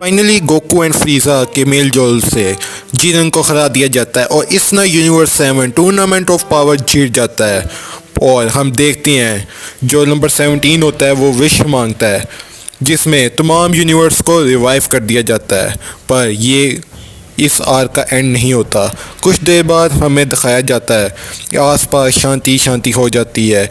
Finally Goku and फ्रीजा के mail जोल से जीरन को हरा दिया जाता है और इस ना यूनिवर्स 7 टूर्नामेंट ऑफ पावर जीत जाता है। और हम देखते हैं जो नंबर 17 होता है वो विश मांगता है जिसमें तमाम यूनिवर्स को रिवाइव कर दिया जाता है। पर ये इस आर का एंड नहीं होता। कुछ देर बाद हमें दिखाया जाता है कि आसपास शांति शांति हो जाती है।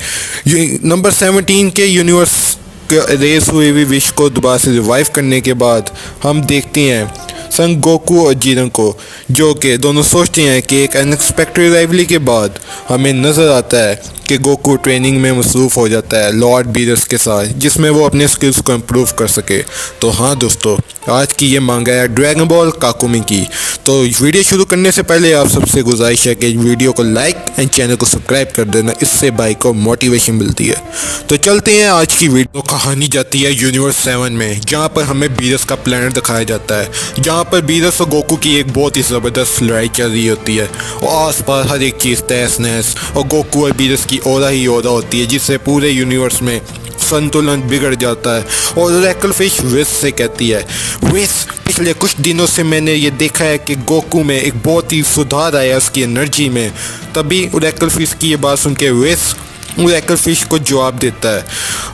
नंबर 17 के यूनिवर्स रेस हुई हुई विश को दोबारा से रिवाइव करने के बाद हम देखते हैं सन गोकू और जीरन को, जो कि दोनों सोचते हैं कि एक अनएक्सपेक्टेड राइवली के बाद हमें नज़र आता है कि गोकू ट्रेनिंग में मसरूफ़ हो जाता है लॉर्ड बीरस के साथ, जिसमें वो अपने स्किल्स को इम्प्रूव कर सके। तो हाँ दोस्तों, आज की ये मांगा है ड्रैगन बॉल काकुमी की। तो वीडियो शुरू करने से पहले आप सबसे गुजारिश है कि वीडियो को लाइक एंड चैनल को सब्सक्राइब कर देना, इससे भाई को मोटिवेशन मिलती है। तो चलते हैं आज की वीडियो। कहानी जाती है यूनिवर्स 7 में, जहाँ पर हमें बीरस का प्लेनेट दिखाया जाता है, जहाँ पर बीरस और गोकू की एक बहुत ही ज़बरदस्त लड़ाई चल रही होती है और आसपास हर एक चीज़ तहस नहस और गोकू और बीरस की ओरा ही ओरा होती है, जिससे पूरे यूनिवर्स में संतुलन बिगड़ जाता है। और ओरेकल फिश विस से कहती है, विस पिछले कुछ दिनों से मैंने ये देखा है कि गोकू में एक बहुत ही सुधार आया उसकी एनर्जी में। तभी ओरेकल फिश की ये बात सुन के विस ओरेकल फिश को जवाब देता है,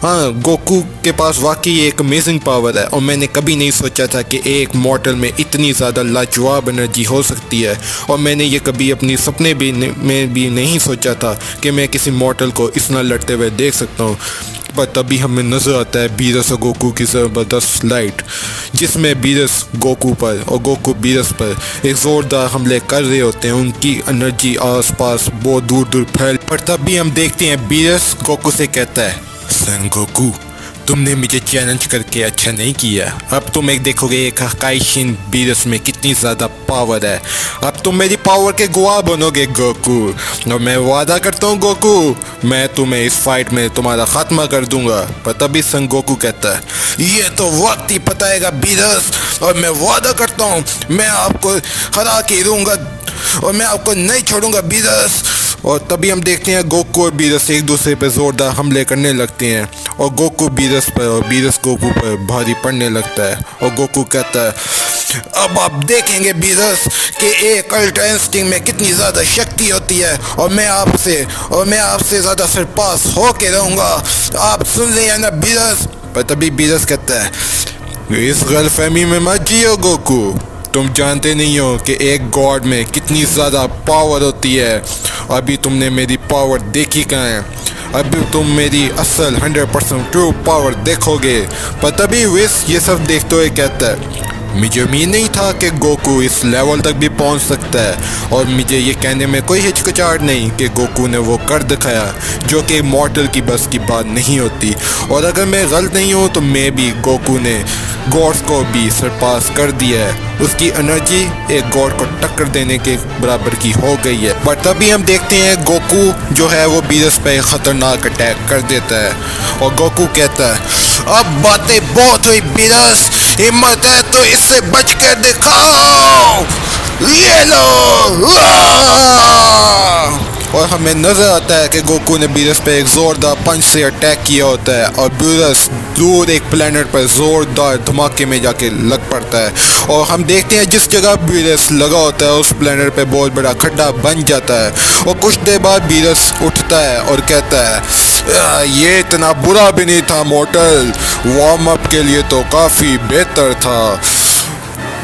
हाँ गोकू के पास वाकई एक अमेजिंग पावर है और मैंने कभी नहीं सोचा था कि एक मॉर्टल में इतनी ज़्यादा लाजवाब एनर्जी हो सकती है। और मैंने ये कभी अपनी सपने में भी नहीं सोचा था कि मैं किसी मॉर्टल को इस ना लड़ते हुए देख सकता हूँ। पर तभी हमें नज़र आता है बीरस और गोकू की ज़बरदस्त लाइट, जिसमें बीरस गोकू पर और गोकू बीरस पर एक ज़ोरदार हमले कर रहे होते हैं। उनकी एनर्जी आसपास बहुत दूर दूर फैल। पर तभी हम देखते हैं बीरस गोकू से कहता है, सन गोकू तुमने मुझे चैलेंज करके अच्छा नहीं किया। अब तुम एक देखोगे एक हकाइशिन बीरस में कितनी ज़्यादा पावर है। अब तुम मेरी पावर के गवाह बनोगे गोकू, और मैं वादा करता हूँ गोकू, मैं तुम्हें इस फाइट में तुम्हारा खात्मा कर दूंगा। पर तभी सन गोकू कहता है, ये तो वक्त ही बताएगा बीरस, और मैं वादा करता हूँ मैं आपको हरा के दूंगा और मैं आपको नहीं छोड़ूंगा बीरस। और तभी हम देखते हैं गोकू और बीरस एक दूसरे पर जोरदार हमले करने लगते हैं और गोकू बीरस पर और बीरस गोकू पर भारी पड़ने लगता है। और गोकू कहता है, अब आप देखेंगे बीरस कि एक अल्ट्रा इंस्टिंक्ट में कितनी ज़्यादा शक्ति होती है और मैं आपसे ज़्यादा सरपास होके रहूँगा। आप सुन रहे हैं ना बीरस। पर तभी बीरस कहता है, इस गलतफहमी में मत जियो गोकू, तुम जानते नहीं हो कि एक गॉड में कितनी ज़्यादा पावर होती है। अभी तुमने मेरी पावर देखी कहाँ है, अभी तुम मेरी असल 100% ट्रू पावर देखोगे। पर तभी विस ये सब देखते हुए कहता है, मुझे उम्मीद नहीं था कि गोकू इस लेवल तक भी पहुंच सकता है। और मुझे ये कहने में कोई हिचकिचाहट नहीं कि गोकू ने वो कर दिखाया जो कि मॉर्टल की बस की बात नहीं होती। और अगर मैं गलत नहीं हूँ तो मैं भी गोकू ने गॉड्स को भी सरपास कर दिया है। उसकी एनर्जी एक गॉड को टक्कर देने के बराबर की हो गई है। पर तभी हम देखते हैं गोकू जो है वो बीरस पे खतरनाक अटैक कर देता है और गोकू कहता है, अब बातें बहुत हुई बीरस, हिम्मत है तो इससे बच कर दिखाओ, ये लो। और हमें नजर आता है कि गोकू ने बीरस पे एक जोरदार पंच से अटैक किया होता है और बीरस दूर एक प्लेनेट पर जोरदार धमाके में जाके लग पड़ता है। और हम देखते हैं जिस जगह बीरस लगा होता है उस प्लेनेट पे बहुत बड़ा खड्डा बन जाता है। और कुछ देर बाद बीरस उठता है और कहता है, ये इतना बुरा भी नहीं था मॉर्टल, वार्म अप के लिए तो काफ़ी बेहतर था।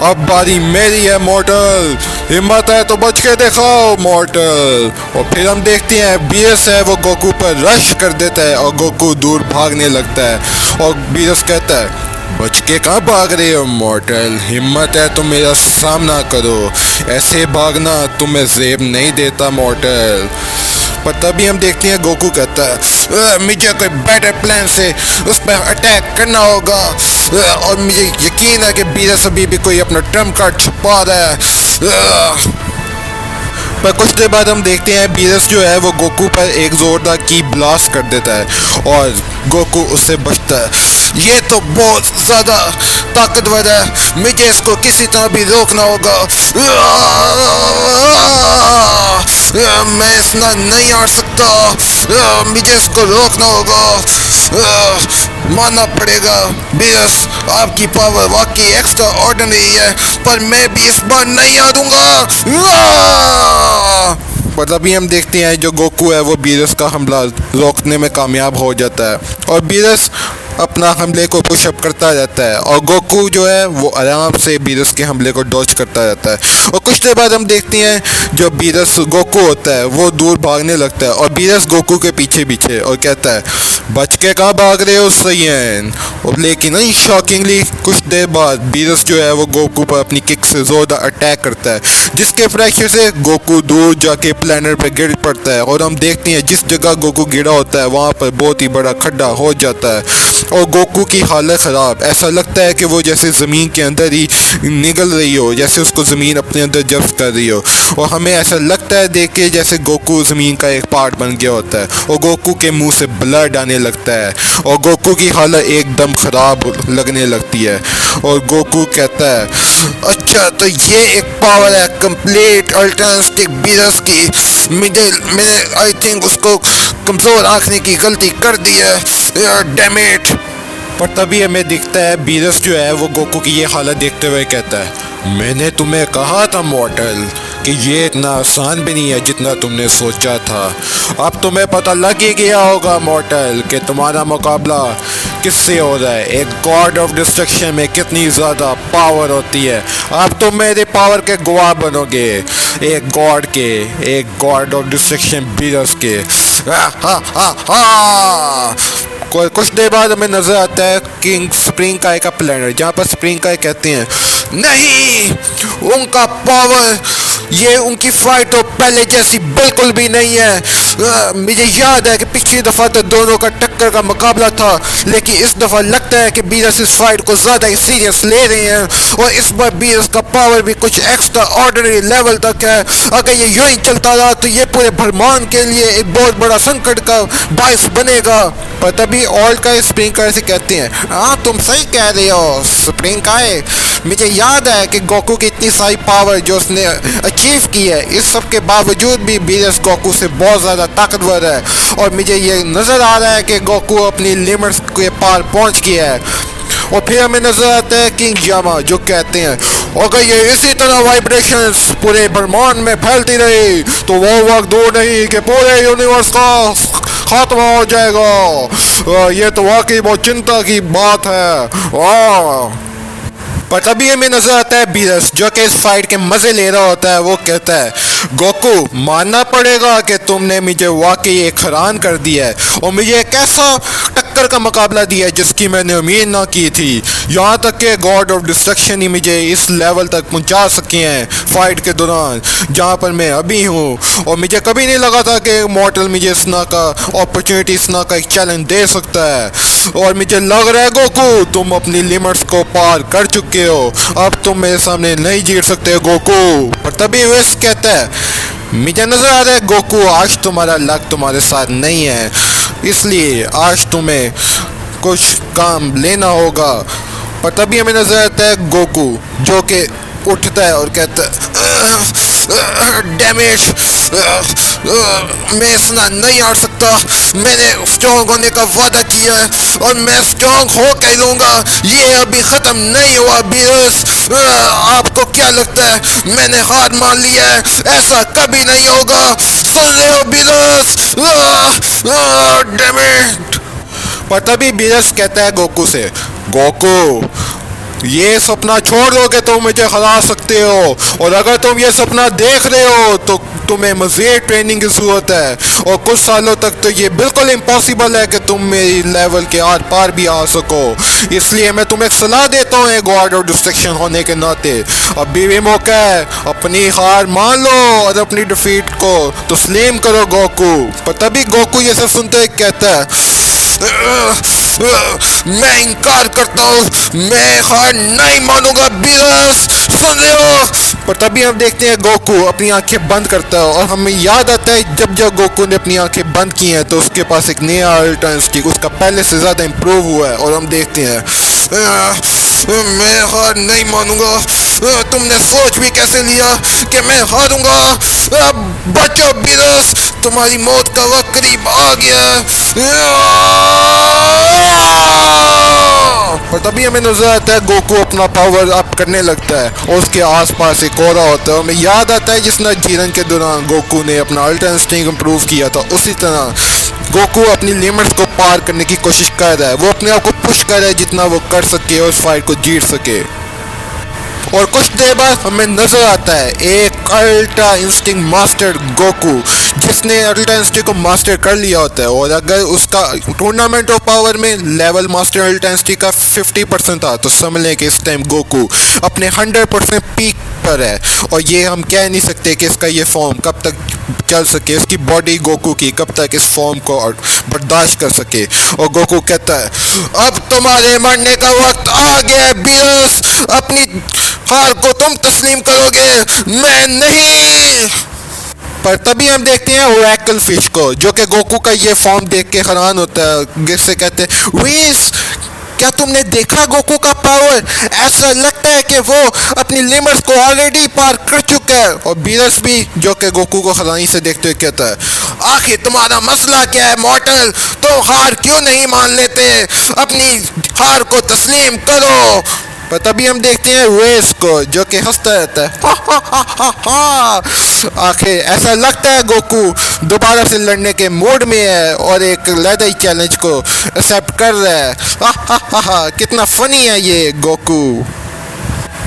अब बारी मेरी है मॉर्टल, हिम्मत है तो बच के दिखाओ मॉर्टल। और फिर हम देखते हैं बीरस है वो गोकू पर रश कर देता है और गोकू दूर भागने लगता है। और बीरस कहता है, बच के कहाँ भाग रहे हो मॉर्टल, हिम्मत है तो मेरा सामना करो, ऐसे भागना तुम्हें जेब नहीं देता मॉर्टल। पर तभी हम देखते हैं गोकू कहता है, मुझे कोई बेटर प्लान से उस पर अटैक करना होगा और मुझे यकीन है कि बीरस अभी भी कोई अपना ट्रम्प कार्ड छुपा रहा है। पर कुछ देर बाद हम देखते हैं बीरस जो है वो गोकू पर एक जोरदार की ब्लास्ट कर देता है और गोकू उससे बचता है। ये तो बहुत ज़्यादा ताकतवर है, मुझे इसको किसी तरह भी रोकना होगा, मैं इसना नहीं हार सकता, मुझे इसको रोकना होगा। मानना पड़ेगा बीरस, आपकी पावर वाकई एक्स्ट्रा ऑर्डिनरी है, पर मैं भी इस बार नहीं हारूंगा। पर अभी हम देखते हैं जो गोकू है वो बीरस का हमला रोकने में कामयाब हो जाता है और बीरस अपना हमले को पुशअप करता रहता है और गोकू जो है वो आराम से बीरस के हमले को डॉज करता रहता है। और कुछ देर बाद हम देखते हैं जो बीरस गोकू होता है वो दूर भागने लगता है और बीरस गोकू के पीछे पीछे और कहता है बच के कहाँ भाग रहे हो सैयन। और लेकिन शॉकिंगली कुछ देर बाद बीरस जो है वो गोकू पर अपनी किक से जोरदार अटैक करता है, जिसके फ्रैक्चर से गोकू दूर जाके प्लेनेट पर गिर पड़ता है। और हम देखते हैं जिस जगह गोकू गिरा होता है वहाँ पर बहुत ही बड़ा खड्डा हो जाता है और गोकू की हालत ख़राब, ऐसा लगता है कि वो जैसे ज़मीन के अंदर ही निगल रही हो, जैसे उसको ज़मीन अपने अंदर जब्त कर रही हो। और हमें ऐसा लगता है देख के जैसे गोकू ज़मीन का एक पार्ट बन गया होता है और गोकू के मुंह से ब्लड आने लगता है और गोकू की हालत एकदम ख़राब लगने लगती है। और गोकू कहता है अच्छा तो ये एक पावर है कंप्लीट अल्टरनेटिव बीरस की, मैंने आई थिंक उसको कमज़ोर आंखने की गलती कर दी है, डैम इट। पर तभी हमें दिखता है बीरस जो है वो गोकू की ये हालत देखते हुए कहता है मैंने तुम्हें कहा था मॉर्टल कि ये इतना आसान भी नहीं है जितना तुमने सोचा था। अब तुम्हें पता लग ही गया होगा मॉर्टल कि तुम्हारा मुकाबला किससे हो रहा है, एक गॉड ऑफ डिस्ट्रक्शन में कितनी ज़्यादा पावर होती है। अब तुम मेरे पावर के गवाह बनोगे, एक गॉड ऑफ डिस्ट्रक्शन बीरस के। कुछ देर बाद हमें नजर आता है किंग स्प्रिंग काय का प्लेनेट, जहाँ पर स्प्रिंग काय कहते हैं नहीं उनका पावर, ये उनकी फाइट तो पहले जैसी बिल्कुल भी नहीं है। मुझे याद है कि पिछली दफ़ा तो दोनों का टक्कर का मुकाबला था, लेकिन इस दफ़ा लगता है कि बीरस इस फाइट को ज़्यादा ही सीरियस ले रहे हैं और इस बार बीरस का पावर भी कुछ एक्स्ट्रा ऑर्डिनरी लेवल तक है। अगर ये यूं ही चलता रहा तो ये पूरे ब्रह्मांड के लिए एक बहुत बड़ा संकट का बायस बनेगा। पर तभी ऑल्ट का स्प्रिंग काय से कहते हैं हाँ तुम सही कह रहे हो स्प्रिंग काय, मुझे याद है कि गोकू की इतनी सारी पावर जो उसने अचीव की है, इस सब के बावजूद भी बीरस गोकू से बहुत ज़्यादा ताकतवर है और मुझे ये नज़र आ रहा है कि गोकू अपनी लिमिट्स के पार पहुंच गया है। और फिर हमें नजर आता है किंग जामा जो कहते हैं अगर ये इसी तरह वाइब्रेशंस पूरे ब्रह्मांड में फैलती रही तो वो वक्त दूर नहीं कि पूरे यूनिवर्स का खात्मा हो जाएगा। ये तो वाकई बहुत चिंता की बात है। पर तभी हमें नजर आता है बीरस जो कि इस फाइट के मजे ले रहा होता है, वो कहता है गोकू मानना पड़ेगा कि तुमने मुझे वाकई एक हैरान कर दिया है और मुझे एक ऐसा टक्कर का मुकाबला दिया है जिसकी मैंने उम्मीद ना की थी। यहाँ तक कि गॉड ऑफ डिस्ट्रक्शन ही मुझे इस लेवल तक पहुँचा सके हैं फाइट के दौरान जहाँ पर मैं अभी हूँ। और मुझे कभी नहीं लगा था कि मॉर्टल मुझे इतना का अपॉर्चुनिटी, इतना का एक चैलेंज दे सकता है। और मुझे लग रहा है गोकू तुम अपनी लिमिट्स को पार कर चुके हो, अब तुम मेरे सामने नहीं जीत सकते गोकू। पर तभी वेस कहता है मुझे नजर आ रहा है गोकू आज तुम्हारा लक तुम्हारे साथ नहीं है, इसलिए आज तुम्हें कुछ काम लेना होगा। पर तभी हमें नजर आता है गोकू जो कि उठता है और कहता है डैम इट, मैं इतना नहीं हार सकता, मैंने स्ट्रॉन्ग होने का वादा किया है और मैं स्ट्रॉन्ग हो के लूँगा, ये अभी ख़त्म नहीं हुआ बीरस। आपको क्या लगता है मैंने हार मान लिया है? ऐसा कभी नहीं होगा, सुन रहे हो बीरस? Damn it. पर तभी बीरस कहता है गोकू से गोकू ये सपना छोड़ दो कि तुम मुझे हरा सकते हो, और अगर तुम ये सपना देख रहे हो तो तुम्हें मज़ीद ट्रेनिंग की ज़रूरत है और कुछ सालों तक तो ये बिल्कुल इम्पॉसिबल है कि तुम मेरी लेवल के आर पार भी आ सको। इसलिए मैं तुम्हें सलाह देता हूँ गॉड ऑफ डिस्ट्रक्शन होने के नाते अभी भी मौका है, अपनी हार मान लो और अपनी डिफीट को तस्लीम करो गोकू। पर तभी गोकू ये सब सुनते ही कहता है मैं इनकार करता हूँ, मैं हार नहीं मानूंगा बीरस, सुन रहे हो? पर तभी हम देखते हैं गोकू अपनी आंखें बंद करता है और हमें याद आता है जब गोकू ने अपनी आंखें बंद की हैं तो उसके पास एक नया अल्टरनेट स्टिक उसका पहले से ज़्यादा इम्प्रूव हुआ है। और हम देखते हैं मैं हार नहीं मानूंगा, तुमने सोच भी कैसे लिया कि मैं हारूंगा? बचो बीरस, तुम्हारी मौत का वक्त करीब आ गया। तभी हमें नजर आता है गोकू अपना पावर अप करने लगता है और उसके आसपास एक और होता है। हमें याद आता है जिस तरह जीरन के दौरान गोकू ने अपना अल्ट्रा इंस्टिंक्ट इंप्रूव किया था, उसी तरह गोकू अपनी लिमिट्स को पार करने की कोशिश कर रहा है। वो अपने आप को पुश कर रहा है जितना वो कर सके और इस फाइट को जीत सके। और कुछ देर बाद हमें नजर आता है एक अल्ट्रा इंस्टिंक्ट मास्टर गोकू, जिसने अल्ट्रा इंस्टिंक्ट को मास्टर कर लिया होता है। और अगर उसका टूर्नामेंट ऑफ पावर में लेवल मास्टर अल्ट्रा इंस्टिंक्ट का 50% था, तो समझ लें कि इस टाइम गोकू अपने 100% पीक पर है। और ये हम कह नहीं सकते कि इसका ये फॉर्म कब तक चल सके, इसकी बॉडी गोकू की कब तक इस फॉर्म को बर्दाश्त कर सके। और गोकू कहता है, अब तुम्हारे मरने का वक्त आ गया बीरस, अपनी हार को तुम तस्लीम करोगे, मैं नहीं। पर तभी हम देखते हैं ओरेकल फिश को, जो कि गोकू का ये फॉर्म देख के हैरान होता है। जिससे कहते हैं, वीस क्या तुमने देखा गोकू का पावर? ऐसा लगता है कि वो अपनी लिमिट्स को ऑलरेडी पार कर चुका है। और बीरस भी, जो कि गोकू को हैरानी से देखते हुए कहता है, आखिर तुम्हारा मसला क्या है मॉर्टल? तो हार क्यों नहीं मान लेते? अपनी हार को तस्लीम करो। पर तभी हम देखते हैं रेस को, जो कि हंसता रहता है। आखिर ऐसा लगता है गोकू दोबारा से लड़ने के मूड में है और एक लड़ाई चैलेंज को एक्सेप्ट कर रहा है। कितना फनी है ये गोकू।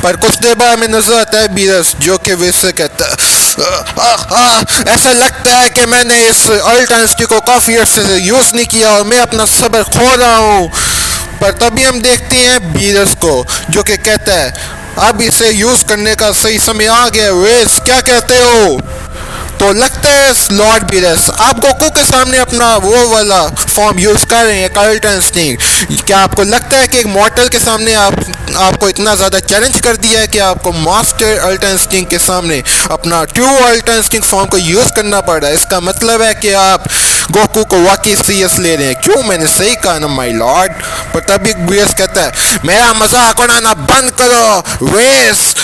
पर कुछ देर बाद हमें नजर आता है बीरस, जो कि वैसे कहता है, ऐसा लगता है कि मैंने इस अल्ट्रा इंस्टिंक्ट को काफ़ी अर्से से यूज़ नहीं किया और मैं अपना सब्र खो रहा हूँ। पर तभी हम देखते हैं बीरस को, जो कि कहता है, अब इसे यूज़ करने का सही समय आ गया। वेस क्या कहते हो? तो लगता है लॉर्ड बीरस आप गोकू के सामने अपना वो वाला फॉर्म यूज़ कर रहे हैं, अल्ट्रा इंस्टिंक्ट। क्या आपको लगता है कि एक मॉर्टल के सामने आपको इतना ज़्यादा चैलेंज कर दिया है कि आपको मास्टर अल्ट्रा इंस्टिंक्ट के सामने अपना ट्रू अल्ट्रा इंस्टिंक्ट फॉर्म को यूज़ करना पड़ रहा है? इसका मतलब है कि आप गोकू को वाकई सीरियस ले रहे हैं। क्यों? मैंने सही कहा ना माय लॉर्ड। पर तभी बीरस कहता है, मेरा मजाक उड़ाना बंद करो वेस,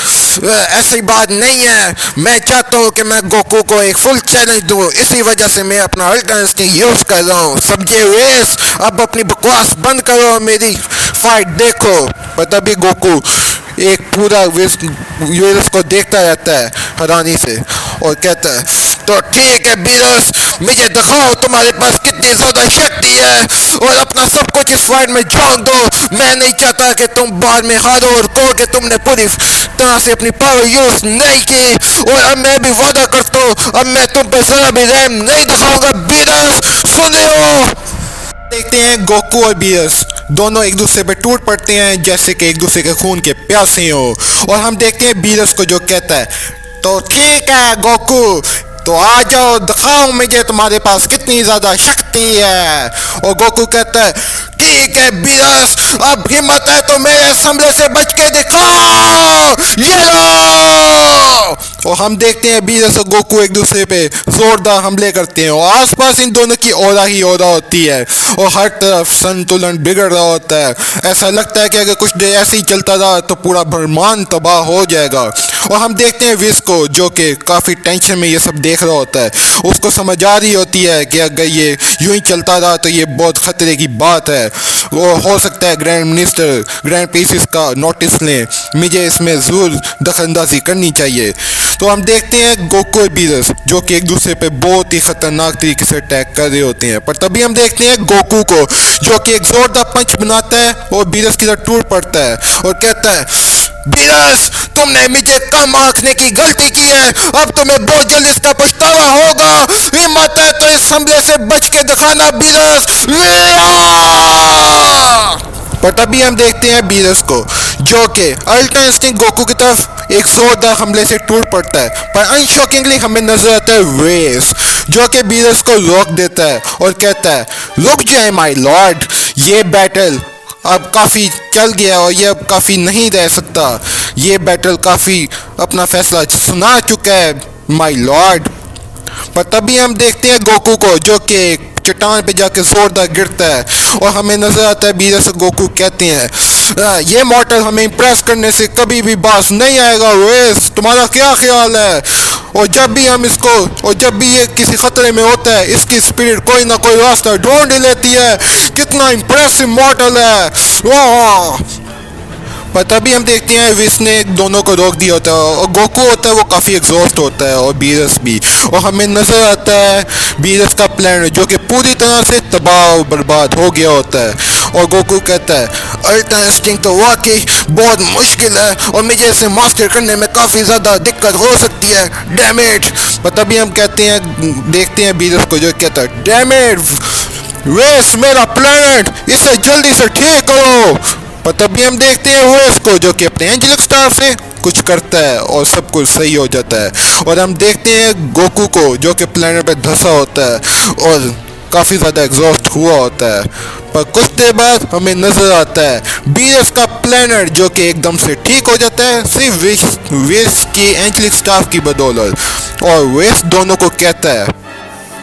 ऐसी बात नहीं है। मैं चाहता हूँ कि मैं गोकू को एक फुल चैलेंज दूँ, इसी वजह से मैं अपना अल्ट्रा इंस्टिंक्ट यूज़ कर रहा हूँ। समझे वेस? अब अपनी बकवास बंद करो, मेरी फाइट देखो। पर तभी गोकू एक पूरा वीरस को देखता रहता है हैरानी से और कहता है, तो ठीक है बीरस, मुझे दिखाओ तुम्हारे पास कितनी ज़्यादा शक्ति है और अपना सब कुछ इस फाइट में झोंक दो। मैं नहीं चाहता कि तुम बाद में हारो और कहो कि तुमने पूरी तरह से अपनी पावर यूज़ नहीं की। और अब मैं भी वादा करता हूँ, अब मैं तुम पर ज़रा भी रहम नहीं दिखाऊंगा बीरस, सुन रहे हो? देखते हैं गोकू और बीरस दोनों एक दूसरे पे टूट पड़ते हैं जैसे कि एक दूसरे के खून के प्यासे हो। और हम देखते हैं बीरस को, जो कहता है, तो ठीक है गोकू, तो आ जाओ, दिखाओ मुझे तुम्हारे पास कितनी ज़्यादा शक्ति है। और गोकू कहता है, ठीक है बीरस, अब हिम्मत है तो मेरे हमले से बच के दिखाओ, ये लो। और हम देखते हैं बीरस और गोकू एक दूसरे पे जोरदार हमले करते हैं और आसपास इन दोनों की ओरा ही ओरा होती है और हर तरफ संतुलन बिगड़ रहा होता है। ऐसा लगता है कि अगर कुछ देर ऐसे ही चलता रहा तो पूरा ब्रह्मांड तबाह हो जाएगा। और हम देखते हैं विस को, जो कि काफ़ी टेंशन में ये सब देख रहा होता है। उसको समझ आ रही होती है कि अगर ये यूं ही चलता रहा तो ये बहुत ख़तरे की बात है। वो हो सकता है ग्रैंड मिनिस्टर ग्रैंड पीसीस का नोटिस लें, मुझे इसमें ज़रूर दखलंदाजी करनी चाहिए। तो हम देखते हैं गोकू और बीरस, जो कि एक दूसरे पे बहुत ही ख़तरनाक तरीके से अटैक कर रहे होते हैं। पर तभी हम देखते हैं गोकू को, जो कि एक ज़ोरदार पंच बनाता है और बीरस की तरफ टूट पड़ता है और कहता है, बीरस तुमने मुझे कम आंकने की गलती की है, अब तुम्हें बहुत जल्द इसका पछतावा होगा। हिम्मत है तो इस हमले से बच के दिखाना बीरस। पर तभी हम देखते हैं बीरस को, जो कि अल्ट्रा इंस्टिंक्ट गोकू की तरफ एक जोरदार हमले से टूट पड़ता है। पर अनशॉकिंगली हमें नजर आता है वेस, जो कि बीरस को रोक देता है और कहता है, रुक जाए माय लॉर्ड, ये बैटल अब काफ़ी चल गया और ये अब काफ़ी नहीं रह सकता। ये बैटल काफ़ी अपना फैसला सुना चुका है माय लॉर्ड। पर तभी हम देखते हैं गोकू को, जो कि चट्टान पे जाके जोरदार गिरता है और हमें नजर आता है बीरस और गोकू कहते हैं, ये मॉर्टल हमें इम्प्रेस करने से कभी भी बाज नहीं आएगा। वेस तुम्हारा क्या ख्याल है? और जब भी हम इसको, और जब भी ये किसी खतरे में होता है, इसकी स्पिरिट कोई ना कोई रास्ता ढूंढ लेती है। कितना इम्प्रेसिव मॉर्टल है। वाह। पर तभी हम देखते हैं विस ने दोनों को रोक दिया होता है और गोकू होता है वो काफ़ी एग्जॉस्ट होता है और बीरस भी, और हमें नज़र आता है बीरस का प्लान जो कि पूरी तरह से तबाह और बर्बाद हो गया होता है। और गोकू कहता है अल्ट्रा इंस्टिंक्ट तो वाकई बहुत मुश्किल है और मुझे इसे मास्टर करने में काफ़ी ज़्यादा दिक्कत हो सकती है, डैम इट। पर तभी हम कहते हैं देखते हैं बीरस को जो कहता है डैम इट वेस मेरा प्लेनेट, इसे जल्दी से ठीक करो। पर तभी हम देखते हैं वेस को जो कि अपने एंजेलिक स्टार से कुछ करता है और सब कुछ सही हो जाता है। और हम देखते हैं गोकू को जो कि प्लेनेट पे धंसा होता है और काफ़ी ज़्यादा एग्जॉस्ट हुआ होता है। पर कुछ देर बाद हमें नज़र आता है बीरस का प्लेनेट जो कि एकदम से ठीक हो जाता है सिर्फ वेस की एंजेलिक स्टाफ की बदौलत। और वेस दोनों को कहता है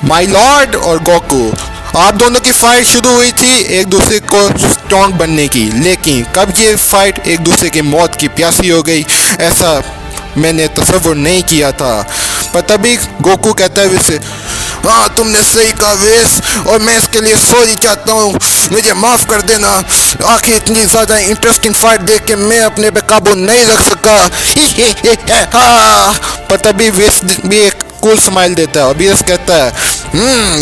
माय लॉर्ड और गोकू, आप दोनों की फाइट शुरू हुई थी एक दूसरे को स्ट्रॉन्ग बनने की, लेकिन कब ये फाइट एक दूसरे की मौत की प्यासी हो गई ऐसा मैंने तसव्वुर नहीं किया था। पर तभी गोकू कहता है वैसे हाँ तुमने सही कहा वेस, और मैं इसके लिए सॉरी चाहता हूँ, मुझे माफ़ कर देना। आखिर इतनी ज़्यादा इंटरेस्टिंग फाइट देख के मैं अपने पे काबू नहीं रख सका। हाँ। पर तभी वेस भी एक कूल स्माइल देता है और बीरस कहता है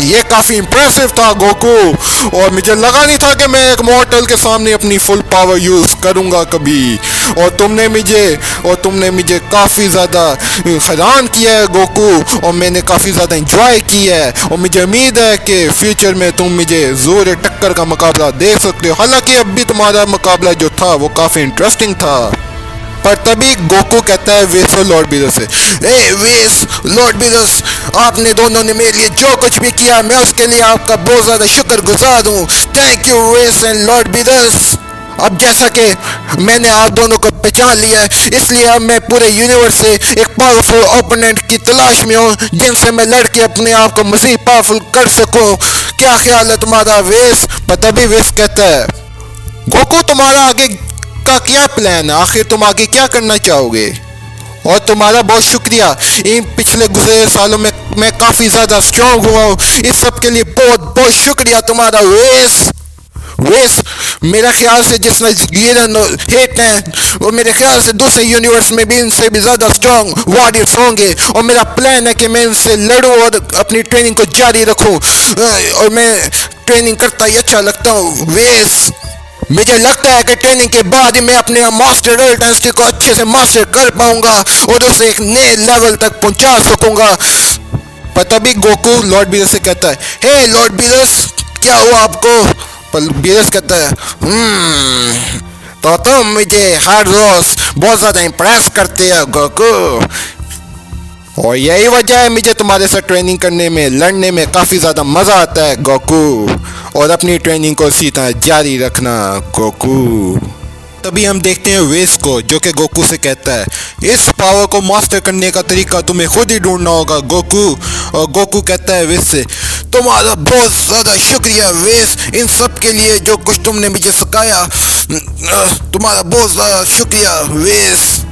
ये काफ़ी इम्प्रेसिव था गोकू, और मुझे लगा नहीं था कि मैं एक मॉर्टल के सामने अपनी फुल पावर यूज़ करूँगा कभी, और तुमने मुझे काफ़ी ज़्यादा हैरान किया है गोकू, और मैंने काफ़ी ज़्यादा इंजॉय किया है, और मुझे उम्मीद है कि फ्यूचर में तुम मुझे ज़ोर टक्कर का मुकाबला दे सकते हो। हालांकि अब भी तुम्हारा मुकाबला जो था वो काफ़ी इंटरेस्टिंग था। पर तभी गोकू कहता है वेस और लॉर्ड बीरस से ए वेस लॉर्ड बीरस, आपने दोनों ने मेरे लिए जो कुछ भी किया मैं उसके लिए आपका बहुत ज़्यादा शुक्रगुजार हूँ। थैंक यू वेस एंड लॉर्ड बीरस। अब जैसा कि मैंने आप दोनों को पहचान लिया है, इसलिए अब मैं पूरे यूनिवर्स से एक पावरफुल ओपोनेंट की तलाश में हूँ जिनसे मैं लड़ के अपने आप को मज़ीद पावरफुल कर सकूँ। क्या ख्याल है तुम्हारा वेस? पर तभी वेस कहता है गोकू तुम्हारा आगे का क्या प्लान है, आखिर तुम आगे क्या करना चाहोगे? और तुम्हारा बहुत शुक्रिया, इन पिछले गुजरे सालों में मैं काफ़ी ज़्यादा स्ट्रॉन्ग हुआ हूँ, इस सब के लिए बहुत बहुत शुक्रिया तुम्हारा वेस। मेरा ख्याल से जिसने हेट हैं और मेरे ख्याल से दूसरे यूनिवर्स में भी इनसे भी ज़्यादा स्ट्रॉन्ग वॉरियर्स होंगे, और मेरा प्लान है कि मैं इनसे लड़ूँ और अपनी ट्रेनिंग को जारी रखूँ, और मैं ट्रेनिंग करता ही अच्छा लगता हूँ वेस। मुझे लगता है कि ट्रेनिंग के बाद ही मैं अपने मास्टर अल्टेंस्टी को अच्छे से मास्टर कर पाऊंगा और उसे एक नए लेवल तक पहुंचा सकूंगा। पर तभी गोकू लॉर्ड बीरस से कहता है हे लॉर्ड बीरस, क्या हुआ आपको? पर बीरस कहता है तो तुम मुझे हर रोज बहुत ज़्यादा इम्प्रेस करते हो गोकू, और यही वजह है मुझे तुम्हारे साथ ट्रेनिंग करने में लड़ने में काफ़ी ज़्यादा मज़ा आता है गोकू, और अपनी ट्रेनिंग को इसी तरह जारी रखना गोकू। तभी हम देखते हैं वेस को जो कि गोकू से कहता है इस पावर को मास्टर करने का तरीका तुम्हें खुद ही ढूंढना होगा गोकू, और गोकू कहता है वेस से तुम्हारा बहुत ज़्यादा शुक्रिया वेस, इन सब के लिए जो कुछ तुमने मुझे सिखाया, तुम्हारा बहुत ज़्यादा शुक्रिया वेस।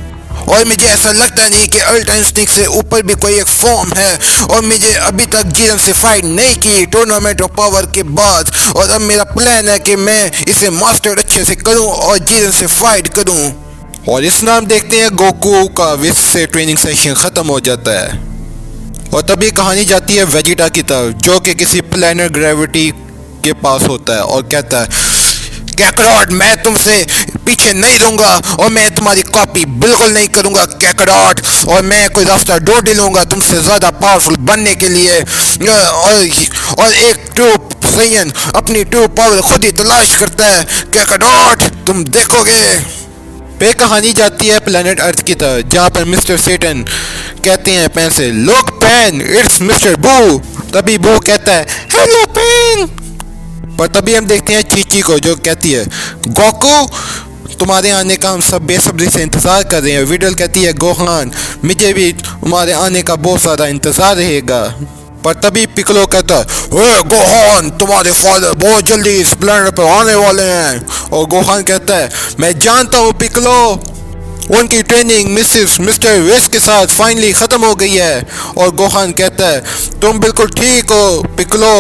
और मुझे ऐसा लगता नहीं कि अल्ट्रा इंस्टिंक्ट से ऊपर भी कोई एक फॉर्म है, और मुझे अभी तक जीरन से फाइट नहीं की टूर्नामेंट ऑफ पावर के बाद, और अब मेरा प्लान है कि मैं इसे मास्टर अच्छे से करूं और जीरन से फाइट करूं। और इस नाम देखते हैं गोकू का विस से ट्रेनिंग सेशन ख़त्म हो जाता है, और तभी कहानी जाती है वेजिटा की तरफ जो कि किसी प्लैनेट ग्रेविटी के पास होता है और कहता है कैकरॉट, मैं तुमसे पीछे नहीं रहूंगा और मैं तुम्हारी कॉपी बिल्कुल नहीं करूंगा कैकरॉट, और मैं कोई रास्ता ढूंढ लूंगा तुमसे ज़्यादा पावरफुल बनने के लिए, और एक ट्रू सैयन अपनी ट्रू पावर खुद ही तलाश करता है कैकरॉट, तुम देखोगे। पे कहानी जाती है प्लेनेट अर्थ की तरफ जहाँ पर मिस्टर सेटन कहते हैं पेन से लुक पेन इट्स मिस्टर बू। तभी बू कहता है हेलो पेन। पर तभी हम देखते हैं चीची को जो कहती है गोकू तुम्हारे आने का हम सब बेसब्री से इंतज़ार कर रहे हैं। विडल कहती है गोहान मुझे भी तुम्हारे आने का बहुत सारा इंतज़ार रहेगा। पर तभी पिकलो कहता है गोहान तुम्हारे फादर बहुत जल्दी इस प्लेनेट पर आने वाले हैं, और गोहान कहता है मैं जानता हूँ पिकलो, उनकी ट्रेनिंग मिस्टर वेस्ट के साथ फाइनली ख़त्म हो गई है। और गोहान कहता है तुम बिल्कुल ठीक हो पिकलो,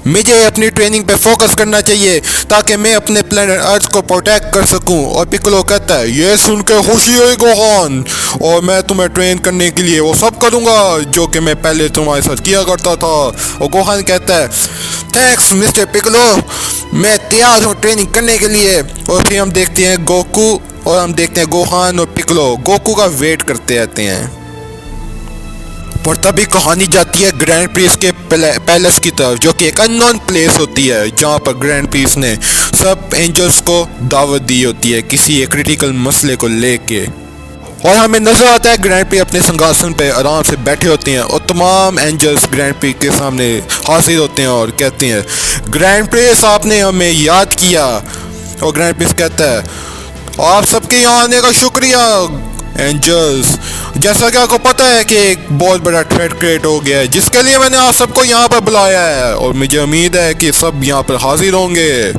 मुझे अपनी ट्रेनिंग पे फोकस करना चाहिए ताकि मैं अपने प्लेनेट अर्थ को प्रोटेक्ट कर सकूं। और पिकलो कहता है ये सुन के खुशी हुई गोहान, और मैं तुम्हें ट्रेन करने के लिए वो सब करूंगा जो कि मैं पहले तुम्हारे साथ किया करता था। और गोहान कहता है थैंक्स मिस्टर पिकलो, मैं तैयार हूँ ट्रेनिंग करने के लिए। और फिर हम देखते हैं गोकू और हम देखते हैं गोहान और पिकलो गोकू का वेट करते रहते हैं। और तभी कहानी जाती है ग्रैंड प्रिंस के पैलेस की तरफ, जो कि एक अननोन प्लेस होती है जहाँ पर ग्रैंड प्रिंस ने सब एंजल्स को दावत दी होती है किसी एक क्रिटिकल मसले को लेके। और हमें नजर आता है ग्रैंड प्रिंस अपने सिंहासन पे आराम से बैठे होते हैं और तमाम एंजल्स ग्रैंड प्रिंस के सामने हाजिर होते हैं और कहते हैं ग्रैंड प्रिंस आपने हमें याद किया। और ग्रैंड प्रिंस कहता है आप सबके यहाँ आने का शुक्रिया एंजल्स, जैसा कि आपको पता है कि एक बहुत बड़ा थ्रेट क्रिएट हो गया है जिसके लिए मैंने आप सबको यहाँ पर बुलाया है और मुझे उम्मीद है कि सब यहाँ पर हाजिर होंगे।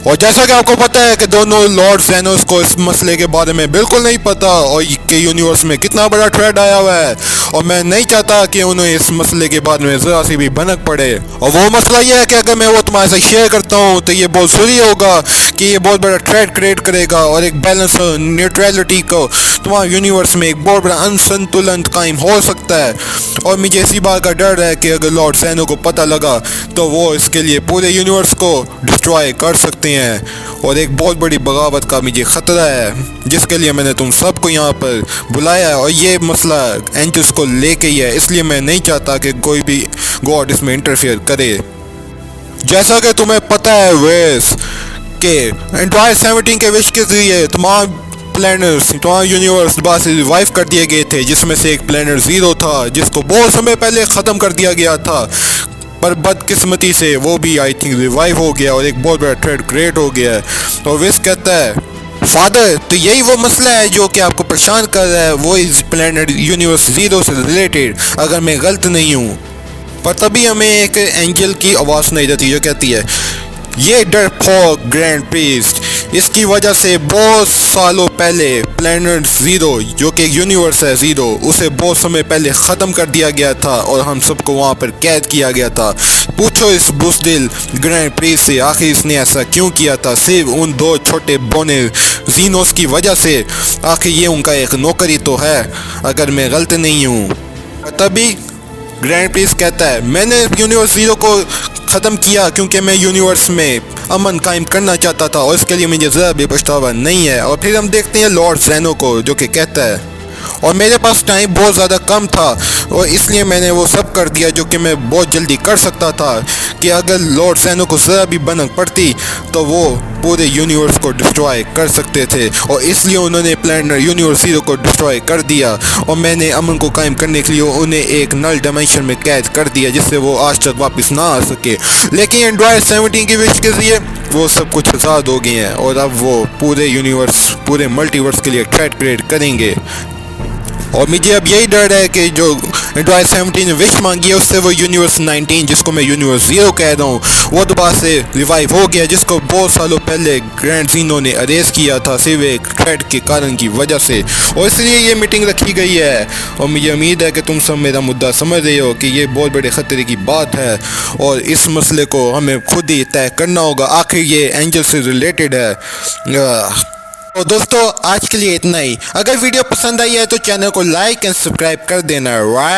और जैसा कि आपको पता है कि दोनों लॉर्ड ज़ेनोस को इस मसले के बारे में बिल्कुल नहीं पता और कि यूनिवर्स में कितना बड़ा थ्रेट आया हुआ है, और मैं नहीं चाहता कि उन्हें इस मसले के बारे में ज़रा सी भी भनक पड़े। और वो मसला ये है कि अगर मैं वो तुम्हारे साथ शेयर करता हूँ तो ये बहुत ज़रूरी होगा कि ये बहुत बड़ा थ्रेट क्रिएट करेगा और एक बैलेंस न्यूट्रलिटी को तुम्हारे यूनिवर्स में एक बहुत बड़ा अनसंतुलन कायम हो सकता है। और मुझे इसी बात का डर है कि अगर लॉर्ड ज़ेनो को पता लगा तो वो इसके लिए पूरे यूनिवर्स को डिस्ट्रॉय कर सकते हैं और एक बहुत बड़ी बगावत का मुझे ख़तरा है, जिसके लिए मैंने तुम सबको यहाँ पर बुलाया है। और ये मसला एंजल्स को लेके ही है, इसलिए मैं नहीं चाहता कि कोई भी गॉड इसमें इंटरफेयर करे। जैसा कि तुम्हें पता है वेस के एंड्रॉयड 17 के विश के जरिए तमाम प्लैनेट्स तुम्हारा यूनिवर्स दोबारा से रिवाइव कर दिए गए थे, जिसमें से एक प्लैनेट ज़ीरो था जिसको बहुत समय पहले ख़त्म कर दिया गया था, पर बदकिस्मती से वो भी आई थिंक रिवाइव हो गया और एक बहुत बड़ा थ्रेट क्रिएट हो गया है। तो विस कहता है फादर तो यही वो मसला है जो कि आपको परेशान कर रहा है, वो इस प्लैनेट यूनिवर्स ज़ीरो से रिलेटेड, अगर मैं गलत नहीं हूँ। पर तभी हमें एक एंजल की आवाज़ सुनाई देती है जो कहती है ये डरपोक ग्रैंड प्रीस्ट, इसकी वजह से बहुत सालों पहले प्लैनेट ज़ीरो जो कि यूनिवर्स है ज़ीरो, उसे बहुत समय पहले ख़त्म कर दिया गया था और हम सबको वहाँ पर कैद किया गया था। पूछो इस बुज़दिल ग्रैंड प्रीस्ट से आखिर इसने ऐसा क्यों किया था, सिर्फ उन दो छोटे बोने जीनोस की वजह से। आखिर ये उनका एक नौकरी तो है अगर मैं गलत नहीं हूँ। तभी ग्रैंड प्रीस्ट कहता है मैंने यूनिवर्स ज़ीरो को ख़त्म किया क्योंकि मैं यूनिवर्स में अमन कायम करना चाहता था और इसके लिए मुझे ज़रा भी पछतावा नहीं है। और फिर हम देखते हैं लॉर्ड ज़ेनो को जो कि कहता है और मेरे पास टाइम बहुत ज़्यादा कम था और इसलिए मैंने वो सब कर दिया जो कि मैं बहुत जल्दी कर सकता था, कि अगर लॉर्ड ज़ेनो को ज़रा भी भनक पड़ती तो वो पूरे यूनिवर्स को डिस्ट्रॉय कर सकते थे, और इसलिए उन्होंने प्लैनेट यूनिवर्स ज़ीरो को डिस्ट्रॉय कर दिया और मैंने अमन को कायम करने के लिए उन्हें एक नल डायमेंशन में कैद कर दिया जिससे वो आज तक वापस ना आ सके। लेकिन एंड्रॉयड 17 की विश के जरिए वो सब कुछ आज़ाद हो गए हैं और अब वो पूरे यूनिवर्स पूरे मल्टीवर्स के लिए थ्रेट क्रिएट करेंगे। और मुझे अब यही डर है कि जो एंड्रॉयड 17 ने विश मांगी है उससे वो यूनिवर्स 19 जिसको मैं यूनिवर्स ज़ीरो कह रहा हूँ वो दोबारा से रिवाइव हो गया, जिसको बहुत सालों पहले ग्रैंड ज़ीनो ने अरेस्ट किया था सिर्फ एक थ्रेट के कारण की वजह से, और इसलिए ये मीटिंग रखी गई है। और मुझे उम्मीद है कि तुम सब मेरा मुद्दा समझ रहे हो कि ये बहुत बड़े ख़तरे की बात है और इस मसले को हमें खुद ही तय करना होगा, आखिर ये एंजल से रिलेटेड है। तो दोस्तों आज के लिए इतना ही। अगर वीडियो पसंद आई है तो चैनल को लाइक एंड सब्सक्राइब कर देना, राइट।